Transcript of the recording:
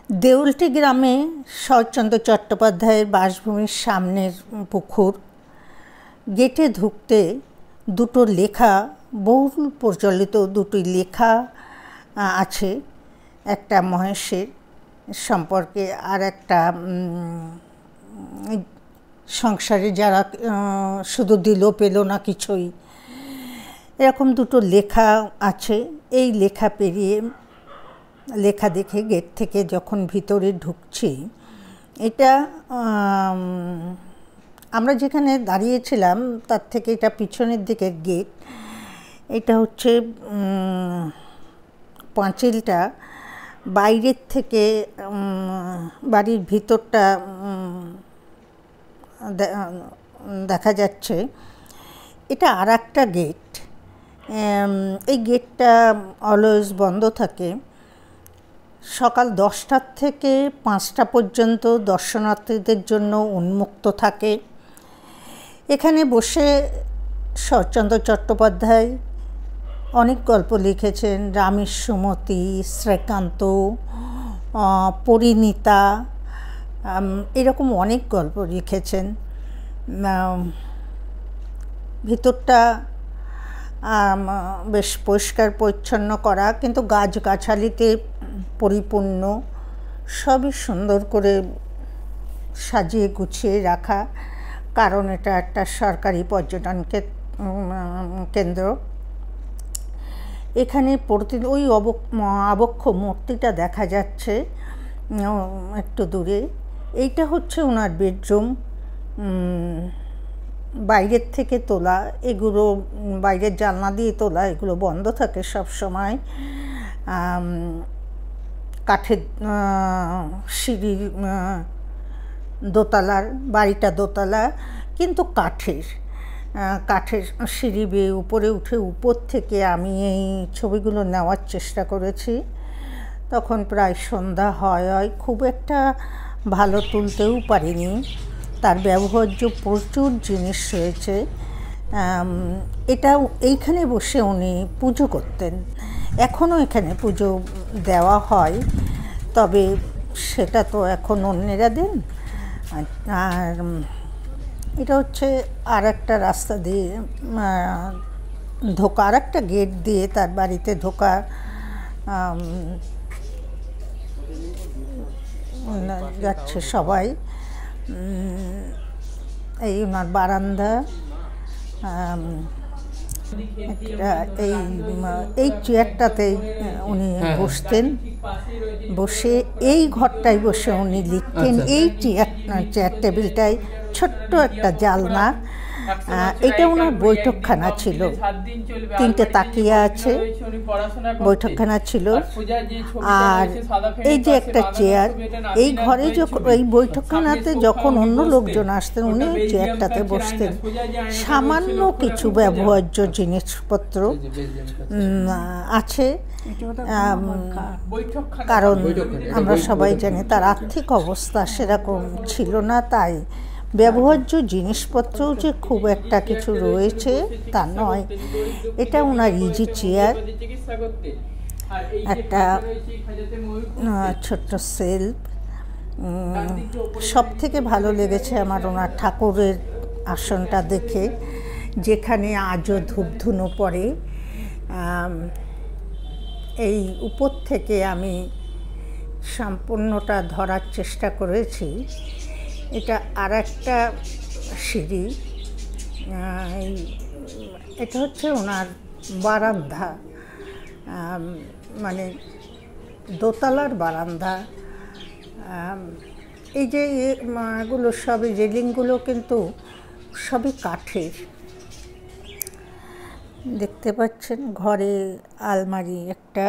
দেউলটি গ্রামে শরৎচন্দ্র চট্টোপাধ্যায়ের বাসভূমির সামনের পুকুর। গেটে ঢুকতে দুটো লেখা, বহুল প্রচলিত দুটি লেখা আছে, একটা মহেশের সম্পর্কে আর একটা সংসারে যারা শুধু দিল পেল না কিছুই, এরকম দুটো লেখা আছে। এই লেখা পেরিয়ে, লেখা দেখে গেট থেকে যখন ভিতরে ঢুকছি, এটা আমরা যেখানে দাঁড়িয়েছিলাম তার থেকে এটা পিছনের দিকের গেট। এটা হচ্ছে পাঁচিলটা বাইরের থেকে বাড়ির ভিতরটা দেখা যাচ্ছে। এটা আর একটা গেট। এই গেটটা অলওয়েজ বন্ধ থাকে। সকাল 10টার থেকে 5টা পর্যন্ত দর্শনার্থীদের জন্য উন্মুক্ত থাকে। এখানে বসে শরৎচন্দ্র চট্টোপাধ্যায় অনেক গল্প লিখেছেন। রামের সুমতি, শ্রীকান্ত, পরিণীতা, এরকম অনেক গল্প লিখেছেন। ভিতরটা বেশ পরিষ্কার পরিচ্ছন্ন করা, কিন্তু গাছগাছালিতে পরিপূর্ণ, সবই সুন্দর করে সাজিয়ে গুছিয়ে রাখা, কারণ এটা একটা সরকারি পর্যটন কেন্দ্র। এখানে ওই আবক্ষ মূর্তিটা দেখা যাচ্ছে একটু দূরে। এইটা হচ্ছে ওনার বেডরুম, বাইরের থেকে তোলা। এগুলো বাইরের জানলা দিয়ে তোলা, এগুলো বন্ধ থাকে সব সময়। কাঠের সিঁড়ির দোতলার, বাড়িটা দোতলা কিন্তু কাঠের সিঁড়ি বেয়ে উপরে উঠে উপর থেকে আমি এই ছবিগুলো নেওয়ার চেষ্টা করেছি। তখন প্রায় সন্ধ্যা হয়, খুব একটা ভালো তুলতেও পারিনি। তার ব্যবহার্য প্রচুর জিনিস রয়েছে। এইখানে বসে উনি পুজো করতেন। এখনও এখানে পুজো দেওয়া হয়, তবে সেটা তো এখন অন্যেরা দেন। আর এটা হচ্ছে আর একটা রাস্তা দিয়ে ঢোকা, আর একটা গেট দিয়ে তার বাড়িতে ঢোকা। যাচ্ছে সবাই। এই ওনার বারান্দা। এই চেয়ারটাতে উনি বসতেন, বসে এই ঘরটায় বসে উনি লিখতেন। এই চেয়ার টেবিলটায় ছোট্ট একটা জালনা, এটা ওনার বৈঠকখানা ছিল। 3টে তাকিয়া আছে, বৈঠকখানা ছিল। আর এই যে একটা চেয়ার, এই ঘরে যখন, এই বৈঠকখানাতে যখন অন্য লোকজন আসতেন উনি ওই চেয়ারটাতে বসতেন। সামান্য কিছু ব্যবহার্য জিনিসপত্র আছে, কারণ আমরা সবাই জানি তার আর্থিক অবস্থা সেরকম ছিল না, তাই ব্যবহার্য জিনিসপত্রও যে খুব একটা কিছু রয়েছে তা নয়। এটা ওনার ইজি চেয়ার, একটা ছোট্ট সেলফ। সব থেকে ভালো লেগেছে আমার ওনার ঠাকুরের আসনটা দেখে, যেখানে আজও ধূপধুনো পড়ে। এই উপর থেকে আমি সম্পূর্ণটা ধরার চেষ্টা করেছি। এটা আর একটা সিঁড়ি। এটা হচ্ছে ওনার বারান্দা, মানে দোতলার বারান্দা। এই যে এগুলো সবই, রেলিংগুলো কিন্তু সবই কাঠের। দেখতে পাচ্ছেন ঘরে আলমারি একটা।